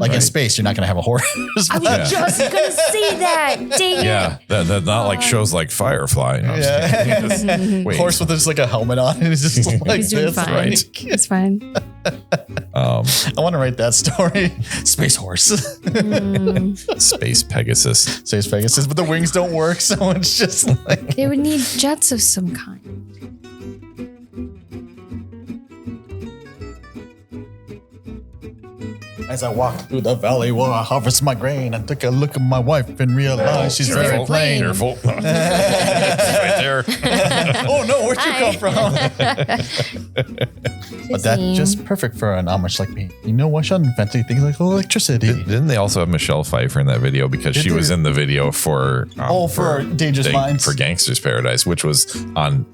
Like in space, you're not going to have a horse. I was just going to say that. Dang it. That not like shows like Firefly. You know, horse with just like a helmet on and it's just like He's doing this. fine. Right? It's fine. I want to write that story. Space horse. Space Pegasus. Space Pegasus, but the wings don't work, so it's just like they would need jets of some kind. As I walked through the valley where I harvest my grain, I took a look at my wife and realized she's very plain. Careful. Right there. Oh no, where'd you come from? But that's just perfect for an Amish like me. You know, I should invent things like electricity. Didn't they also have Michelle Pfeiffer in that video because she was in the video for for Dangerous Minds for Gangster's Paradise, which was on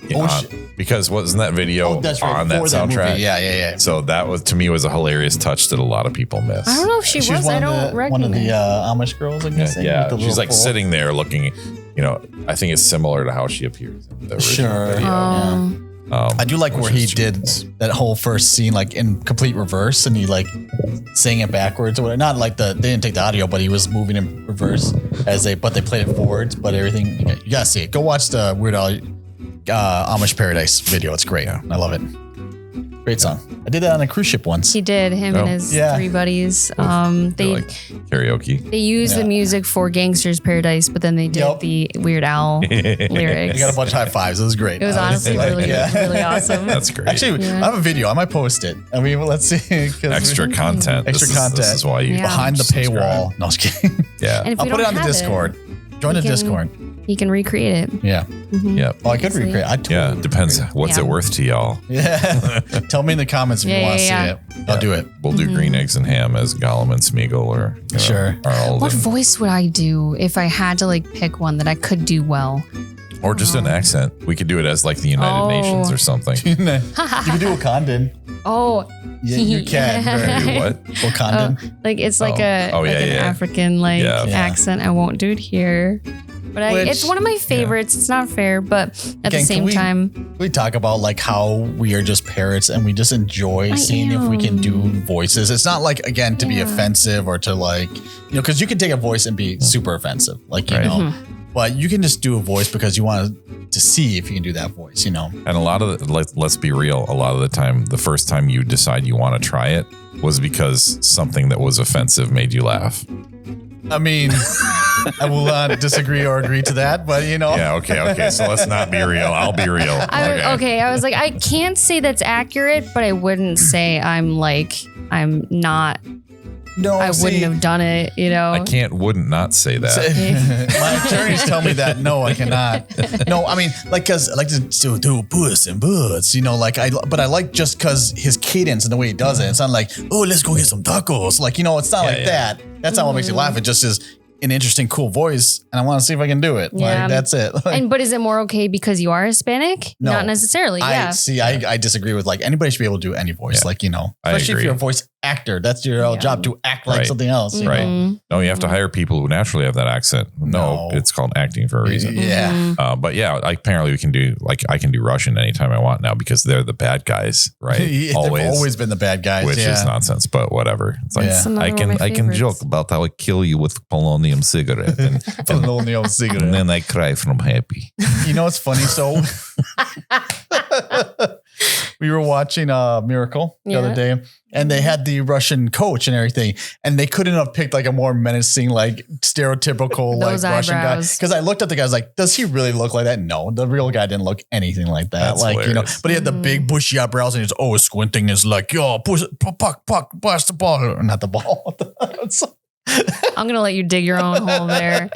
because wasn't that video on that soundtrack? Movie. Yeah. So that was to me was a hilarious touch that a lot of people miss. I don't know if she was. I don't recognize. One of the Amish girls, I'm guessing. Yeah, she's like sitting there looking. You know, I think it's similar to how she appears in the original video. I do like where he did that whole first scene like in complete reverse, and he like sang it backwards or whatever. Not like they didn't take the audio, but he was moving in reverse but they played it forwards. But everything you gotta see it. Go watch the Weird Al Amish Paradise video. It's great. I love it. Great song. I did that on a cruise ship once. He did. Him and his three buddies. They like karaoke. They used the music for Gangster's Paradise, but then they did the Weird Al lyrics. You got a bunch of high fives. It was great. It was honestly really awesome. That's great. Actually, I have a video. I might post it. I mean, let's see. Extra content. Extra content. This is why you behind the paywall. No, I was kidding. Yeah. I'll put it on the Discord. Join the Discord. He can recreate it. Yeah. Yeah. Oh, I could recreate. Yeah. Depends. What's it worth to y'all? Yeah. Tell me in the comments if you want to see it. I'll do it. We'll do green eggs and ham as Gollum and Smeagol or sure. What voice would I do if I had to like pick one that I could do well? Or just an accent. We could do it as like the United Nations or something. You can do Wakandan. Oh. Yeah, you can. Do what? Wakandan. Like it's like an African accent. I won't do it here. But it's one of my favorites. It's not fair, but at the same time. We talk about like how we are just parrots and we just enjoy seeing if we can do voices. It's not like, again, to be offensive or to like, because you can take a voice and be super offensive. Like, you know, but you can just do a voice because you want to see if you can do that voice, And a lot of let's be real. A lot of the time, the first time you decide you want to try it was because something that was offensive made you laugh. I mean, I will not disagree or agree to that, but Yeah, okay. So let's not be real. I'll be real. I was like, I can't say that's accurate, but I wouldn't say I'm not. No, I wouldn't have done it, I wouldn't not say that. My attorneys tell me that. No, I cannot. No, I mean, because I like to do puss and butts, but I like just because his cadence and the way he does it. It's not like, oh, let's go get some tacos. Like, it's not like that. That's not what makes you laugh. It just is an interesting, cool voice, and I want to see if I can do it. Yeah. Like, that's it. But is it more okay because you are Hispanic? No, not necessarily. I disagree with anybody should be able to do any voice. Yeah. Especially if you're a voice actor, that's your job to act like something else. Right. No, you have to hire people who naturally have that accent. No, it's called acting for a reason. Yeah. But apparently we can do I can do Russian anytime I want now because they're the bad guys, right? They've always been the bad guys, which is nonsense. But whatever. It's like I can joke about how I kill you with polonium cigarette and then I cry from happy. It's funny. So we were watching Miracle the other day, and they had the Russian coach and everything, and they couldn't have picked like a more menacing, like stereotypical like Russian guy. Because I looked at the guy, I was like, does he really look like that? No, the real guy didn't look anything like that. That's but he had the big bushy eyebrows, and he's squinting is like, yo, push, puck, blast the ball, not the ball. I'm gonna let you dig your own hole there.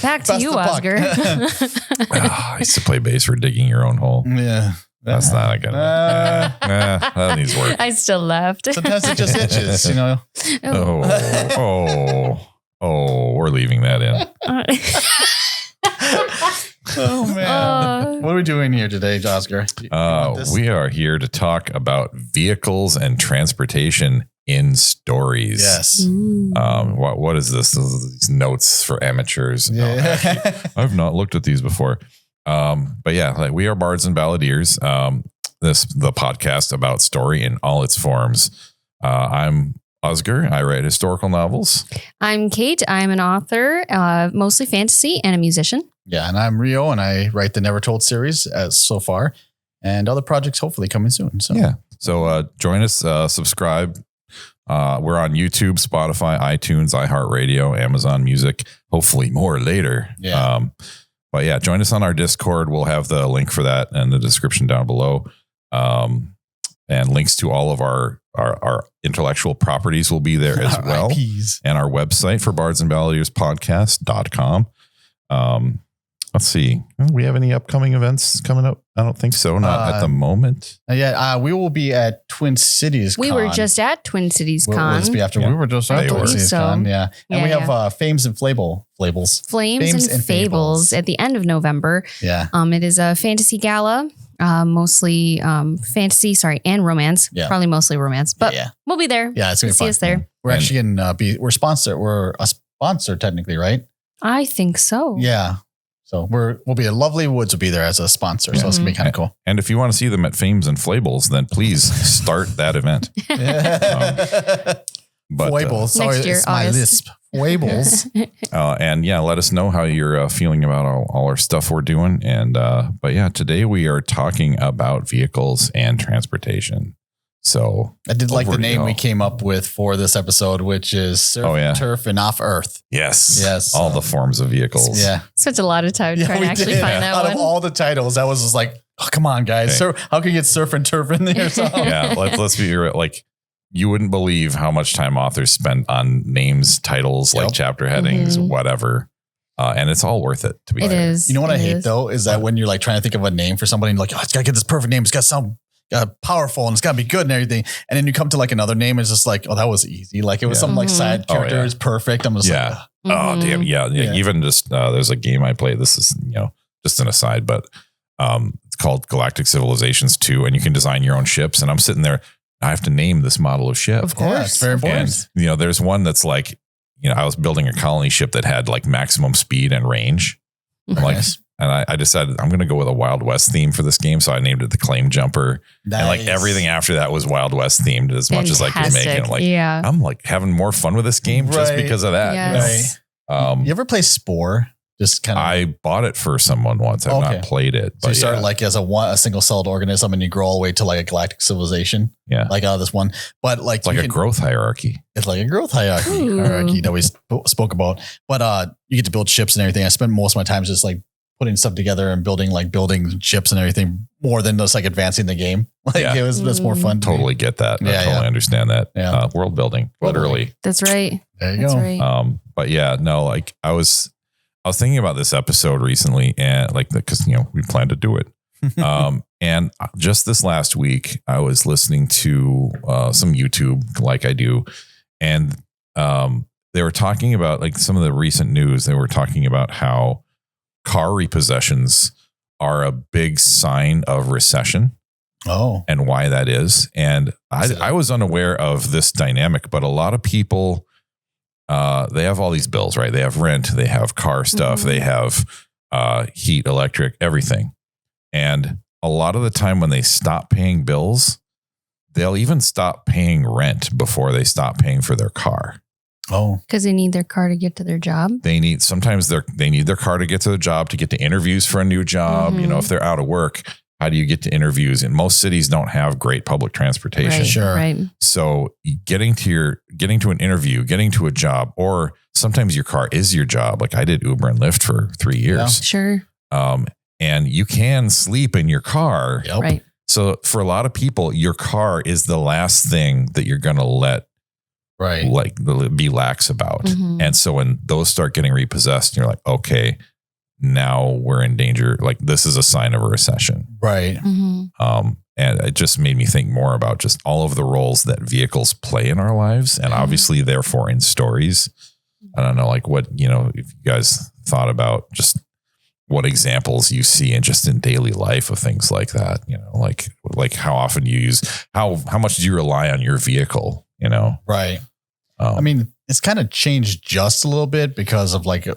Back to you, Oscar. I used to play bass for digging your own hole. Yeah. That's not a good one. That needs work. I still left. Sometimes it just itches, Oh, we're leaving that in. Oh, man. What are we doing here today, Oscar? We are here to talk about vehicles and transportation in stories. Yes. What is this? These notes for amateurs. Yeah. I've not looked at these before. But yeah, we are Bards and Balladeers. The podcast about story in all its forms. I'm Oscar. I write historical novels. I'm Kate. I'm an author, mostly fantasy, and a musician. Yeah, and I'm Rio, and I write the Never Told series so far, and other projects hopefully coming soon. So join us, subscribe. We're on YouTube, Spotify, iTunes, iHeartRadio, Amazon Music. Hopefully more later. Yeah. But yeah, join us on our Discord. We'll have the link for that in the description down below. And links to all of our intellectual properties will be there as well. IPs. And our website for Bards and Balladeers podcast.com. Let's see. We have any upcoming events coming up? I don't think so. Not at the moment. Yeah, we will be at Twin Cities Con. We were just at Twin Cities Con. Let's be after. Yeah. We were just at Twin Cities Con. Yeah. And we have Fames and Fables. Flames and Fables at the end of November. Yeah. It is a fantasy gala. Mostly fantasy, and romance. Yeah. Probably mostly romance. But we'll be there. Yeah, it's gonna be fun. See us there. We're actually gonna we're a sponsor technically, right? I think so. Yeah. So we'll be at Lovely Woods will be there as a sponsor. So it's gonna be kind of cool. And if you want to see them at Fames and Flables, then please start that event. Foibles. Sorry, next year, it's my lisp. Foibles. And let us know how you're feeling about all our stuff we're doing. And but today we are talking about vehicles and transportation. So I did like the name we came up with for this episode, which is Surf, Turf, and Off Earth. Yes. All the forms of vehicles. Yeah. Such a lot of time trying to actually find that Out one. of all the titles, that was just like, oh, come on, guys. Okay. So how can you get Surf and Turf in there? Let's be real. Like, you wouldn't believe how much time authors spend on names, titles, like chapter headings, whatever. And it's all worth it, to be fair. It is. You know what I hate, though, is that when you're like trying to think of a name for somebody and you're like, it's got to get this perfect name. It's got to sound powerful and it's got to be good and everything. And then you come to like another name. It's just like, oh, that was easy. Like it was something like side character is perfect. I'm just like, oh, damn. Yeah. Even just there's a game I play. This is, just an aside, but it's called Galactic Civilizations 2. And you can design your own ships. And I'm sitting there. I have to name this model of ship. Of course. Yeah, it's very important. And, there's one that's like, I was building a colony ship that had like maximum speed and range. Nice. And I decided I'm going to go with a Wild West theme for this game. So I named it the Claim Jumper. Nice. And like everything after that was Wild West themed as much as I could make it. I'm like having more fun with this game just because of that. Yes. You ever play Spore? Just kind of. I bought it for someone once. I've not played it. So you started like as a single celled organism and you grow all the way to like a galactic civilization. Yeah. Like out of this one. But like it's like a growth hierarchy. It's like a growth hierarchy that we spoke about. But you get to build ships and everything. I spent most of my time just like putting stuff together and building ships and everything more than just like advancing the game. Like it's more fun. Totally get that. I totally understand that. World building, literally. That's right. There you go. Right. But like I was thinking about this episode recently and like because we plan to do it. And just this last week, I was listening to some YouTube like I do, and they were talking about like some of the recent news. They were talking about how car repossessions are a big sign of recession. Oh, and why that is. And I was unaware of this dynamic, but a lot of people, they have all these bills, right? They have rent, they have car stuff, they have heat, electric, everything. And a lot of the time when they stop paying bills, they'll even stop paying rent before they stop paying for their car. Oh, because they need their car to get to their job. Sometimes they need their car to get to the job, to get to interviews for a new job. If they're out of work, how do you get to interviews? And most cities don't have great public transportation. Right, sure. Right. So getting to an interview, getting to a job, or sometimes your car is your job. Like I did Uber and Lyft for 3 years. Yeah, sure. And you can sleep in your car. Yep. Right. So for a lot of people, your car is the last thing that you're going to let like be lax about. And so when those start getting repossessed, you're like, okay, now we're in danger. Like this is a sign of a recession. Right. And it just made me think more about just all of the roles that vehicles play in our lives. And obviously therefore in stories. I don't know, like what, if you guys thought about just what examples you see in daily life of things like that, like how often you use, how much do you rely on your vehicle? Right. I mean, it's kind of changed just a little bit because of like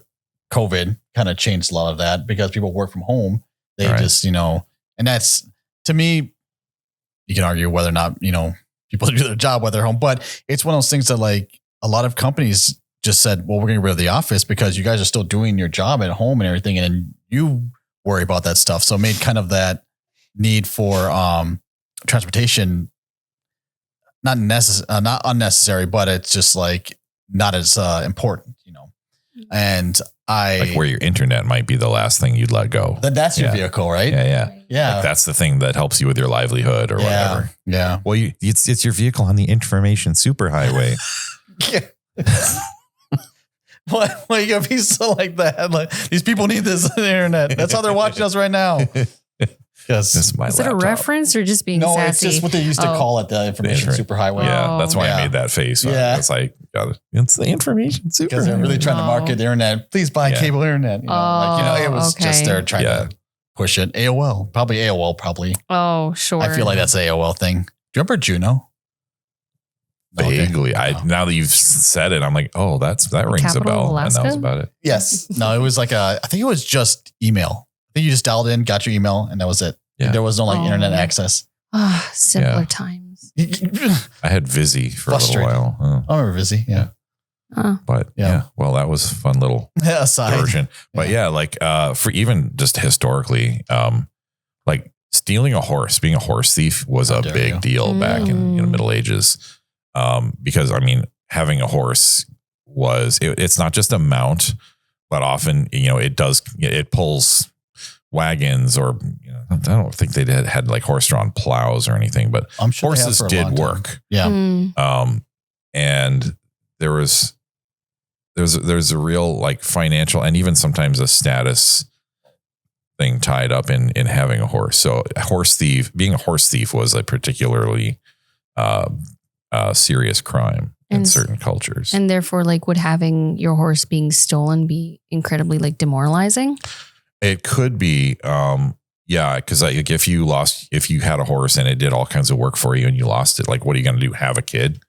COVID kind of changed a lot of that because people work from home. They just, and that's to me, you can argue whether or not, people to do their job while they're home. But it's one of those things that like a lot of companies just said, well, we're going to get rid of the office because you guys are still doing your job at home and everything. And you worry about that stuff. So it made kind of that need for transportation not unnecessary, but it's just like not as important, you know. And like where your internet might be the last thing you'd let go. Then that's your vehicle, right? Yeah. Like that's the thing that helps you with your livelihood or whatever. Yeah. Well, it's your vehicle on the information superhighway. Why you gotta be so like that? Like these people need this on the internet. That's how they're watching us right now. Yes. Is it a reference or just being sassy? It's just what they used to call it, the information superhighway. Yeah, that's why I made that face. It's like, it's the information superhighway. Because they're really trying to market the internet. Please buy cable internet. You know, it was just they're trying to push it. AOL. Probably. Oh, sure. I feel like that's an AOL thing. Do you remember Juno? Vaguely. Now that you've said it, I'm like, oh, that rings a bell. Alaska? And that was about it. Yes. No, it was like I think it was just email. I think you just dialed in, got your email, and that was it. Yeah. There was no like internet access. Simpler times. I had Vizzy for a little while. I remember Vizzy. Yeah. But well, that was a fun little version. But like for even just historically, like stealing a horse, being a horse thief was a big deal back in the Middle Ages. Because I mean, having a horse it's not just a mount, but often, it pulls wagons or, I don't think they had like horse-drawn plows or anything, but I'm sure horses did work. Yeah. And there's a real like financial and even sometimes a status thing tied up in having a horse. So being a horse thief was a particularly serious crime in certain cultures. And therefore, like, would having your horse being stolen be incredibly like demoralizing? It could be, because like if you had a horse and it did all kinds of work for you and you lost it, like what are you going to do? Have a kid?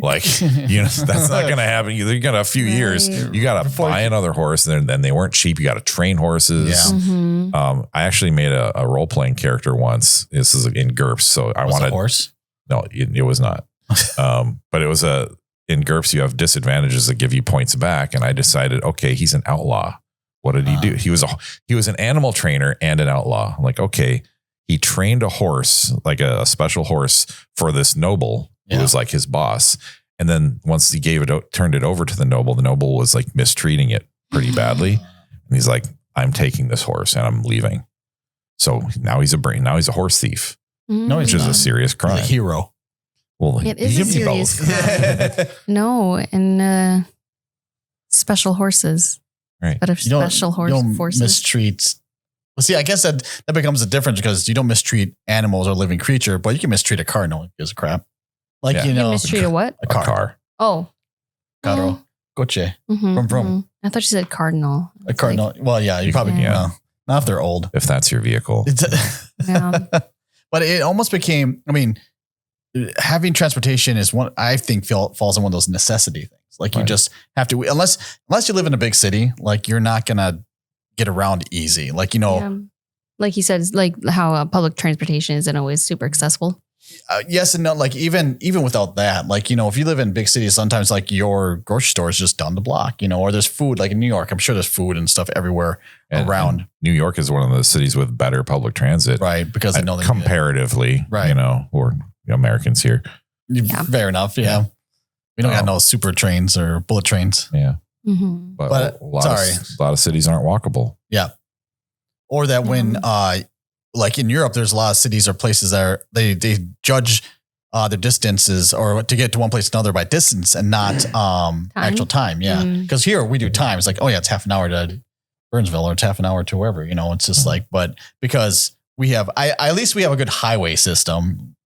Like, that's not going to happen. You're going to a few years. You got to buy another horse, and then they weren't cheap. You got to train horses. Yeah. Mm-hmm. I actually made a role playing character once. This is in GURPS, so I wanted a horse. No, it was not. But it was in GURPS. You have disadvantages that give you points back, and I decided, okay, he's an outlaw. What did he do? He was an animal trainer and an outlaw. I'm like, okay, he trained a horse, like a special horse for this noble who was like his boss. And then once he turned it over to the noble was like mistreating it pretty badly. And he's like, I'm taking this horse and I'm leaving. So now he's a horse thief. No, which is a serious crime. He's a hero. Well, it is a serious crime. No, and special horses. Right. But if special horses mistreat. Well, see, I guess that becomes a difference because you don't mistreat animals or living creature, but you can mistreat a car. No one gives a crap. Like, you mistreat a what? A car. Oh. Carro. Coche. From. I thought you said cardinal. A cardinal. Like, well, yeah, you probably can. Not if they're old. If that's your vehicle. But it almost became, I mean, having transportation is one, I think falls in one of those necessity things. Like you just have to, unless you live in a big city, like you're not going to get around easy. Like, like you said, like how public transportation isn't always super accessible. Yes and no. Like even without that, like, if you live in big cities, sometimes like your grocery store is just down the block, or there's food like in New York. I'm sure there's food and stuff everywhere around. New York is one of the cities with better public transit. Right. Because they know they comparatively, right. Or Americans here. Yeah. Fair enough. Yeah. We don't got no super trains or bullet trains. Yeah. Mm-hmm. But a lot of cities aren't walkable. Yeah. Or that when, like in Europe, there's a lot of cities or places that they judge their distances or to get to one place to another by distance and not actual time. Yeah. Because here we do time. It's like, oh yeah, it's half an hour to Burnsville or it's half an hour to wherever, it's just like, but because we have, at least we have a good highway system,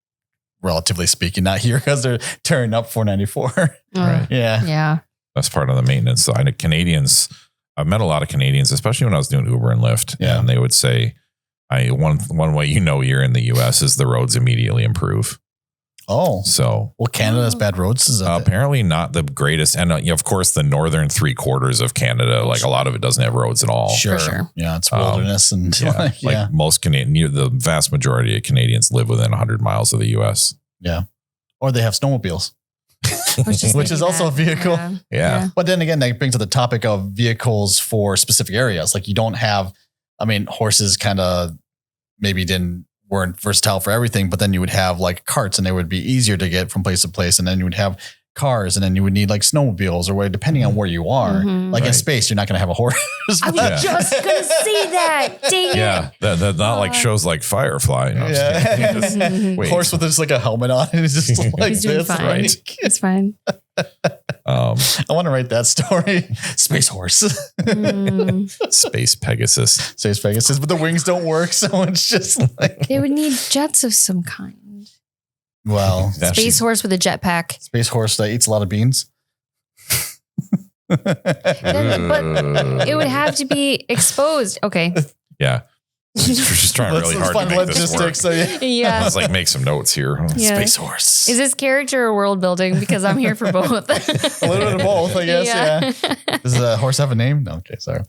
relatively speaking, not here because they're tearing up 494. Right. Yeah. Yeah. That's part of the maintenance. So I know I've met a lot of Canadians, especially when I was doing Uber and Lyft. Yeah. And they would say, one way you're in the US is the roads immediately improve. Oh. So. Well, Canada has bad roads? Apparently not the greatest. And of course, the northern 3/4 of Canada, like a lot of it doesn't have roads at all. Sure. For sure. Yeah. It's wilderness. And most Canadian, the vast majority of Canadians live within 100 miles of the US. Yeah. Or they have snowmobiles. Which is also a vehicle. Yeah. But then again, that brings up the topic of vehicles for specific areas. Like you don't have, horses kind of maybe weren't versatile for everything, but then you would have like carts and they would be easier to get from place to place. And then you would have cars and then you would need like snowmobiles or depending on where you are. Like in space, you're not going to have a horse. I was just going to say that. Dang it. Yeah. That not like shows like Firefly. You know, horse with just like a helmet on and it's just like He's doing this, fine. right? It's fine. I want to write that story. Space horse. Space Pegasus. Space Pegasus, but the wings don't work. So it's just like. They would need jets of some kind. Well, space horse with a jetpack. Space horse that eats a lot of beans. But it would have to be exposed. Okay. Yeah. We're just trying really hard to make this work. So yeah. Let's like make some notes here. Yeah. Space horse. Is this character or world building? Because I'm here for both. A little bit of both, I guess. Yeah. Does a horse have a name? No. Okay. Sorry.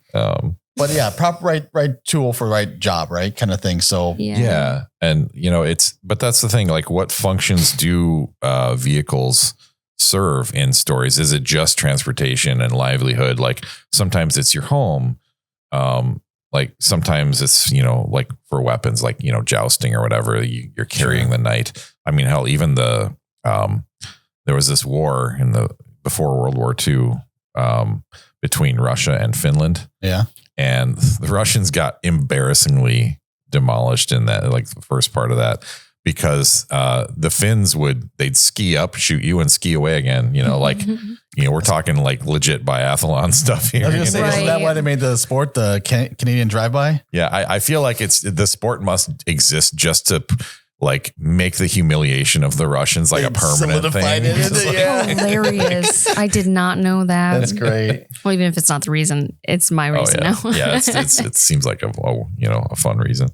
But yeah, proper right tool for right job, right? Kind of thing. So yeah. And but that's the thing, like what functions do vehicles serve in stories? Is it just transportation and livelihood? Like sometimes it's your home. Like sometimes it's, like for weapons, like, jousting or whatever you're carrying the knight. I mean, hell, even there was this war before World War II, between Russia and Finland. Yeah. And the Russians got embarrassingly demolished in that, like the first part of that, because the Finns they'd ski up, shoot you, and ski away again. We're talking like legit biathlon stuff here. I was gonna say, isn't that why they made the sport the Canadian drive-by? Yeah, I feel like the sport must exist just to like make the humiliation of the Russians like a permanent thing. Hilarious. I did not know that. That's great. Well, even if it's not the reason, it's my reason now. Yeah, it seems like a fun reason.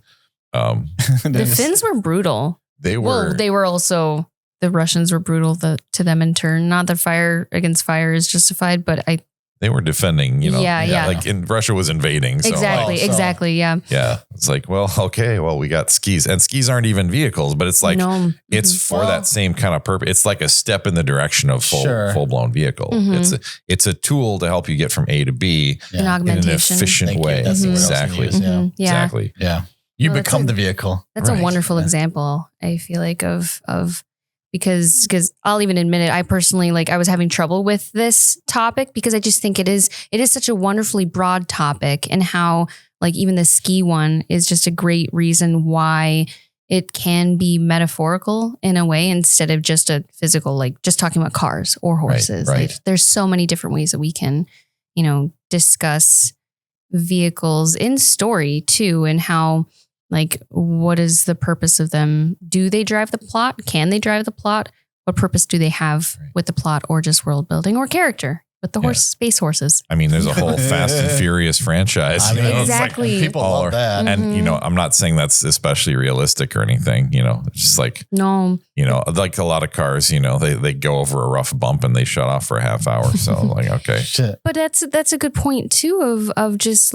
The Finns were brutal. They were. Well, they were also, the Russians were brutal to them in turn. Not that fire against fire is justified, but they were defending, Yeah. Like Russia was invading. So exactly. Yeah. Yeah. It's like, well, okay, we got skis, and skis aren't even vehicles, but it's like, it's for that same kind of purpose. It's like a step in the direction of full blown vehicle. It's a tool to help you get from A to B in an efficient way. Exactly. Exactly. Yeah. You become the vehicle. That's a wonderful example, I feel like, of because I'll even admit it. I personally, I was having trouble with this topic because I just think it is such a wonderfully broad topic, and how even the ski one is just a great reason why it can be metaphorical in a way instead of just a physical, just talking about cars or horses. Right. There's so many different ways that we can, discuss vehicles in story too, and how, what is the purpose of them? Do they drive the plot? Can they drive the plot? What purpose do they have with the plot, or just world building or character with the space horses? I mean, there's a whole Fast and Furious franchise. Exactly. People love that. And, I'm not saying that's especially realistic or anything, it's just no, like a lot of cars, they go over a rough bump and they shut off for a half hour. So okay. Shit. But that's a good point too, of just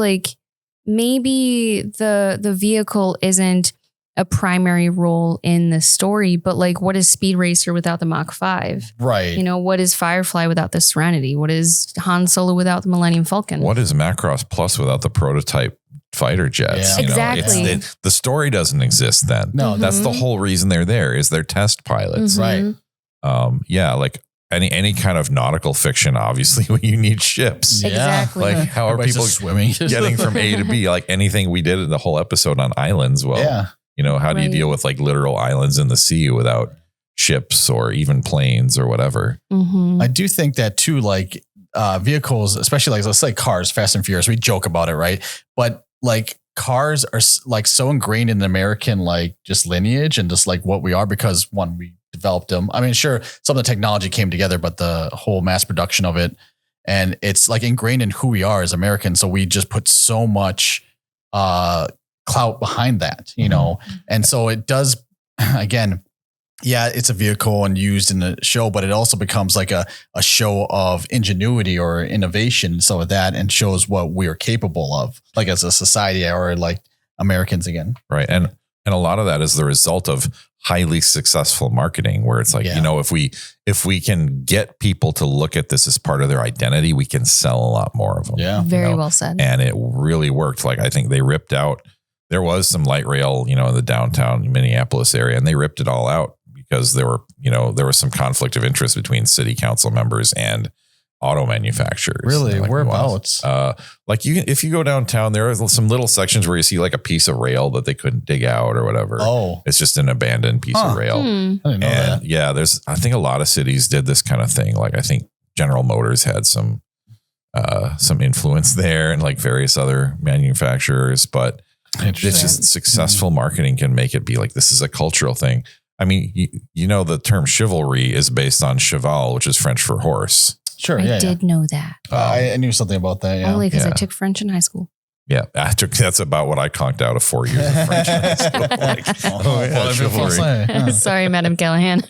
maybe the vehicle isn't a primary role in the story, but what is Speed Racer without the Mach 5? Right. What is Firefly without the Serenity? What is Han Solo without the Millennium Falcon? What is Macross Plus without the prototype fighter jets? Yeah. Exactly. The story doesn't exist then. No, that's the whole reason they're there, is they're test pilots. Right. Any kind of nautical fiction, obviously, you need ships. Yeah. Exactly. How are people swimming, getting from A to B? Anything we did in the whole episode on islands. Well, how do you deal with literal islands in the sea without ships or even planes or whatever? Mm-hmm. I do think that too, vehicles, especially let's say cars, Fast and Furious, we joke about it, right? But cars are so ingrained in American, just lineage and just what we are, because one, we developed them. I mean, sure, some of the technology came together, but the whole mass production of it, and it's ingrained in who we are as Americans. So we just put so much clout behind that, and so it does, again, it's a vehicle and used in the show, but it also becomes a show of ingenuity or innovation. So that, and shows what we are capable of, as a society, or Americans again. Right. And And a lot of that is the result of highly successful marketing, where it's like, if we can get people to look at this as part of their identity, we can sell a lot more of them. Yeah. Very well said. And it really worked. Like, I think they ripped out, there was some light rail, in the downtown Minneapolis area, and they ripped it all out because there was some conflict of interest between city council members and auto manufacturers. Really? Whereabouts? If you go downtown, there are some little sections where you see like a piece of rail that they couldn't dig out or whatever. Oh, it's just an abandoned piece of rail. I didn't know that. Yeah, I think a lot of cities did this kind of thing. Like, I think General Motors had some influence there, and like various other manufacturers, but it's just successful marketing can make it be like, this is a cultural thing. I mean, the term chivalry is based on cheval, which is French for horse. Sure. I did know that. I knew something about that. Yeah. Only because I took French in high school. Yeah, that's about what I conked out of 4 years of French in high school. Chivalry. Sorry, Madam Callahan.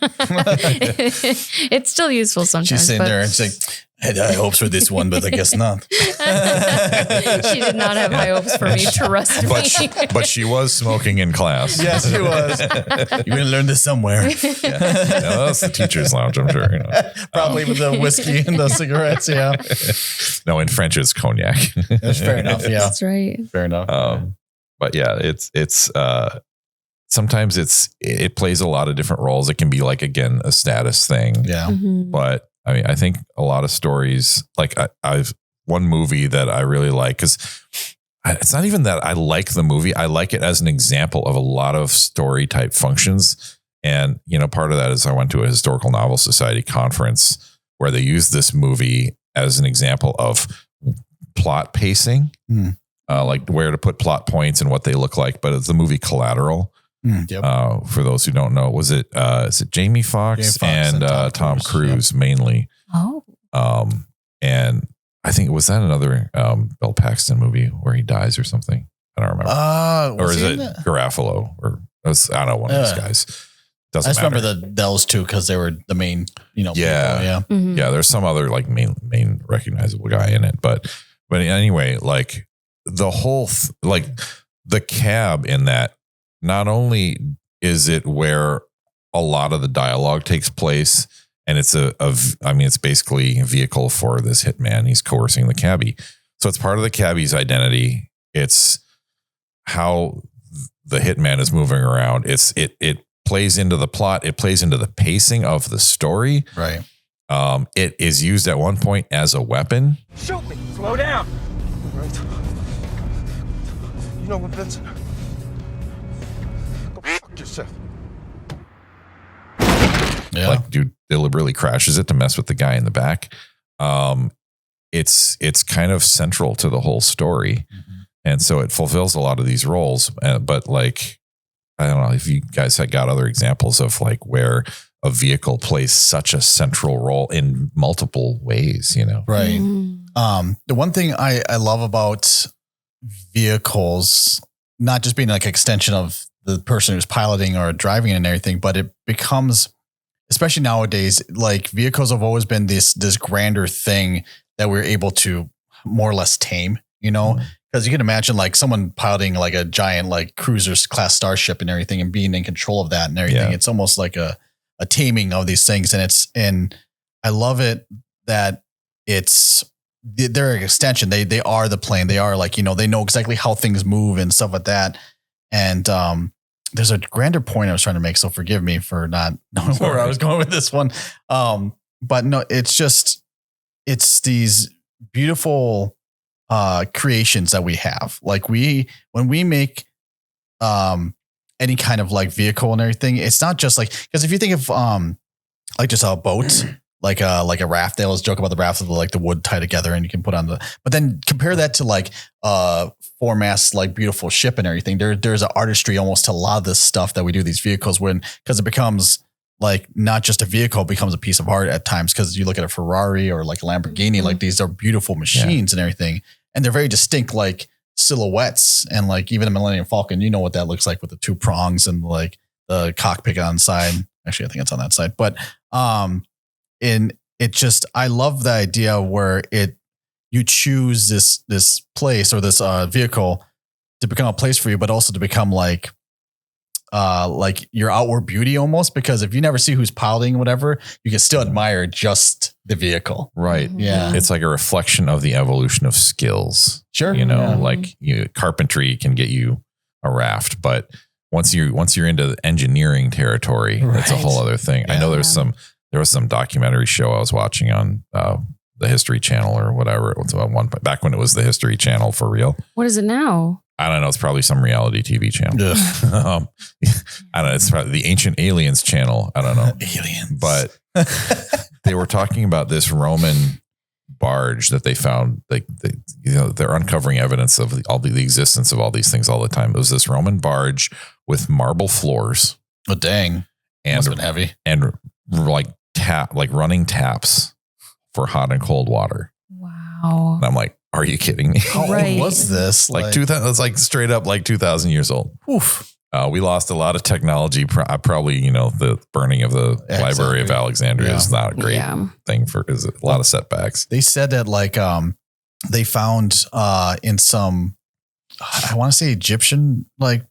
It's still useful sometimes. She's sitting there and saying, I had high hopes for this one, but I guess not. She did not have high hopes for me, trust me. But she was smoking in class. Yes, she was. You're going to learn this somewhere. Yeah, that's the teacher's lounge, I'm sure. Probably with the whiskey and the cigarettes, yeah. No, in French, it's cognac. That's fair enough, yeah. That's right. Fair enough. But yeah, it's sometimes it plays a lot of different roles. It can be like, again, a status thing. Yeah. Mm-hmm. But I mean, I think a lot of stories, like I've one movie that I really like, because it's not even that I like the movie. I like it as an example of a lot of story type functions. And, part of that is I went to a Historical Novel Society conference where they used this movie as an example of plot pacing, like where to put plot points and what they look like. But it's the movie Collateral. Yep. For those who don't know, is it Jamie Foxx and Tom Cruise mainly? Oh. And I think, was that another Bill Paxton movie where he dies or something? I don't remember. Or is it Garofalo? Or I don't know, one of those guys. Doesn't matter. I just remember those two because they were the main, Yeah. people, yeah. Mm-hmm. Yeah, there's some other like main recognizable guy in it, but anyway, like the whole like the cab in that. Not only is it where a lot of the dialogue takes place, and it's it's basically a vehicle for this hitman. He's coercing the cabbie. So it's part of the cabbie's identity. It's how the hitman is moving around. It plays into the plot. It plays into the pacing of the story. Right. It is used at one point as a weapon. Shoot me. Slow down. Right. You know what, Vincent? Fuck yourself. Yeah. Like, dude deliberately crashes it to mess with the guy in the back. It's kind of central to the whole story. Mm-hmm. And so it fulfills a lot of these roles. But like, I don't know if you guys had got other examples of like where a vehicle plays such a central role in multiple ways, Right. Mm-hmm. The one thing I love about vehicles, not just being like an extension of the person who's piloting or driving and everything, but it becomes, especially nowadays, like vehicles have always been this grander thing that we're able to more or less tame, because you can imagine like someone piloting like a giant like cruiser class starship and everything and being in control of that and everything. Yeah. It's almost like a taming of these things. And I love it that they're an extension. They are the plane. They are like, they know exactly how things move and stuff like that. And, there's a grander point I was trying to make, so forgive me for not knowing where I was going with this one. But no, it's these beautiful creations that we have. Like when we make any kind of like vehicle and everything, it's not just like, because if you think of like just a boat, like a raft, they always joke about the raft with like the wood tied together and you can put on but then compare that to like four mast, like beautiful ship and everything. There's an artistry almost to a lot of this stuff that we do these vehicles because it becomes like not just a vehicle, it becomes a piece of art at times. Cause you look at a Ferrari or like a Lamborghini, like these are beautiful machines and everything. And they're very distinct, like silhouettes. And like even the Millennium Falcon, you know what that looks like with the two prongs and like the cockpit on the side. Actually, I think it's on that side, but, I love the idea where you choose this place or this vehicle to become a place for you, but also to become like like your outward beauty almost, because if you never see who's piloting whatever, you can still admire just the vehicle. Right. Yeah. It's like a reflection of the evolution of skills. Sure. Like carpentry can get you a raft, but once you're into the engineering territory, that's a whole other thing. Yeah. I know there was some documentary show I was watching on the History Channel or whatever. It was back when it was the History Channel for real. What is it now? I don't know. It's probably some reality TV channel. I don't know. It's probably the Ancient Aliens channel. I don't know. Aliens. But they were talking about this Roman barge that they found. Like they're uncovering evidence of the existence of all these things all the time. It was this Roman barge with marble floors. Oh dang! And must have been heavy. And like running taps for hot and cold water. Wow! And I'm like, are you kidding me? How old was this? Like 2000. It's like straight up like 2,000 years old. Oof. We lost a lot of technology. Probably, the burning of the Library of Alexandria is not a great thing is a lot of setbacks. They said that like they found in some, I want to say Egyptian like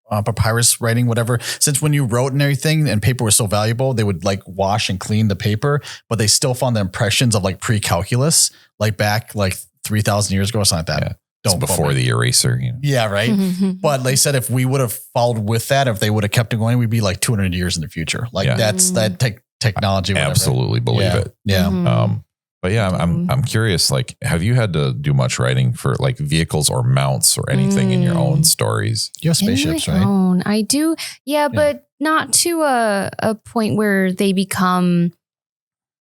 papyrus writing, whatever. Since when you wrote and everything and paper was so valuable, they would like wash and clean the paper, but they still found the impressions of like pre-calculus, like back like 3,000 years ago or something like that. Yeah. Don't before the eraser. Yeah, right. But they said if we would have followed with that, if they would have kept it going, we'd be like 200 years in the future. Like that's that technology. I absolutely believe it. Yeah. But yeah, I'm curious. Like, have you had to do much writing for like vehicles or mounts or anything in your own stories? You have spaceships, right? I do. Yeah, but not to a point where they become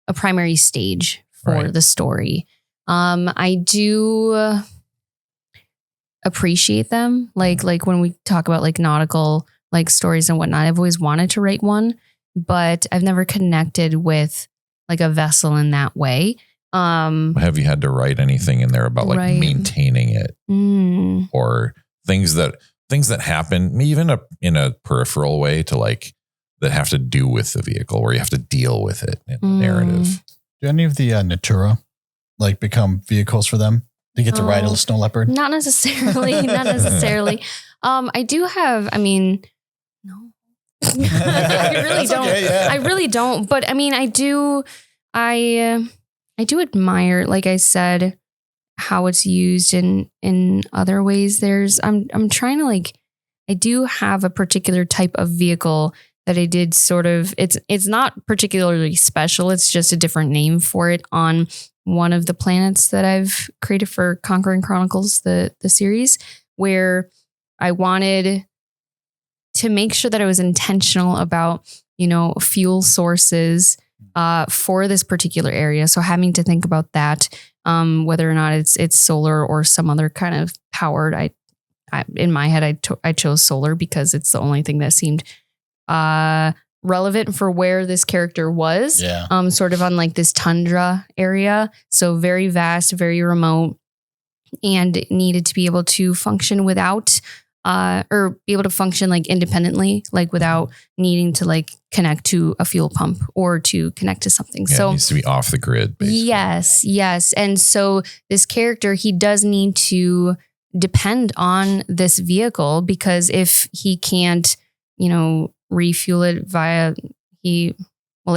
a primary stage for the story. I do appreciate them. Like when we talk about like nautical like stories and whatnot, I've always wanted to write one, but I've never connected with like a vessel in that way. Have you had to write anything in there about like maintaining it or things that happen even in a peripheral way to like that have to do with the vehicle where you have to deal with it in the narrative? Do any of the Natura like become vehicles for them? To get to ride a snow leopard? Not necessarily. I do have, no. I really don't. Okay, yeah. I really don't. But I mean, I do admire, like I said, how it's used in other ways. I'm trying to like, I do have a particular type of vehicle that I did sort of, it's not particularly special. It's just a different name for it on one of the planets that I've created for Conquering Chronicles, the series, where I wanted to make sure that I was intentional about, fuel sources for this particular area. So having to think about that, whether or not it's solar or some other kind of powered. I in my head, I chose solar because it's the only thing that seemed relevant for where this character was. Yeah. Sort of on like this tundra area. So very vast, very remote, and needed to be able to function without or be able to function like independently, like without needing to like connect to a fuel pump or to connect to something. Yeah, so it needs to be off the grid, basically. Yes. And so this character, he does need to depend on this vehicle because if he can't, refuel it it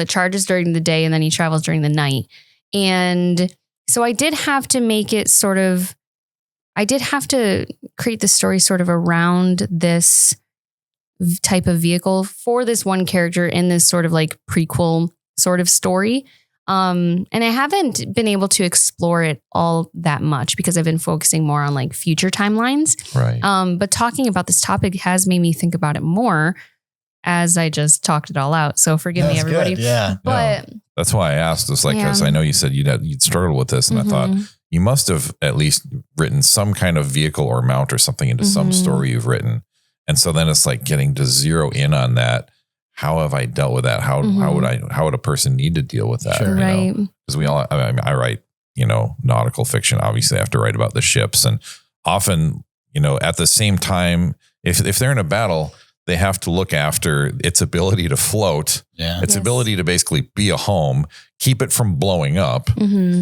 charges during the day and then he travels during the night. And so I did have to create the story sort of around this type of vehicle for this one character in this sort of like prequel sort of story. And I haven't been able to explore it all that much because I've been focusing more on like future timelines. Right. But talking about this topic has made me think about it more as I just talked it all out. So forgive me, everybody. Good. Yeah. But that's why I asked. It's like, because I know you said you'd struggled with this, and I thought you must have at least written some kind of vehicle or mount or something into some story you've written. And so then it's like getting to zero in on that. How have I dealt with that? How would a person need to deal with that? Sure. Right. Because I write, nautical fiction. Obviously I have to write about the ships, and often, at the same time, if they're in a battle, they have to look after its ability to float, its ability to basically be a home, keep it from blowing up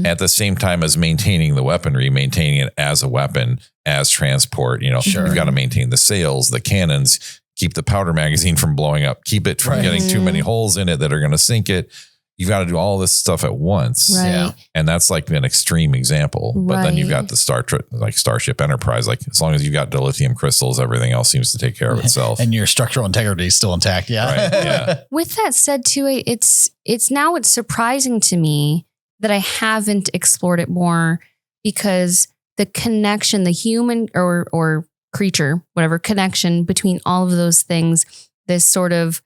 at the same time as maintaining the weaponry, maintaining it as a weapon, as transport. You've got to maintain the sails, the cannons, keep the powder magazine from blowing up, keep it from getting too many holes in it that are going to sink it. You've got to do all this stuff at once. Right. Yeah. And that's like an extreme example. But then you've got the Starship Enterprise. Like as long as you've got dilithium crystals, everything else seems to take care of itself. And your structural integrity is still intact. Yeah. Right. Yeah. With that said too, it's surprising to me that I haven't explored it more, because the connection, the human or creature, whatever connection between all of those things, this sort of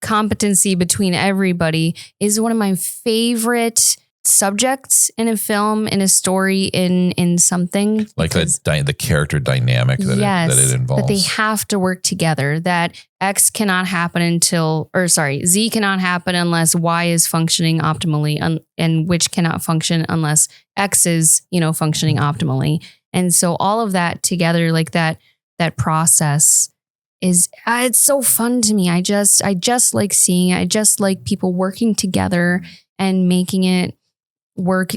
competency between everybody is one of my favorite subjects in a film, in a story, in something. Like the character dynamic that it involves. That they have to work together, that Z cannot happen unless Y is functioning optimally, and which cannot function unless X is, functioning optimally. And so all of that together, like that process is, it's so fun to me. I just like seeing it. I just like people working together and making it work,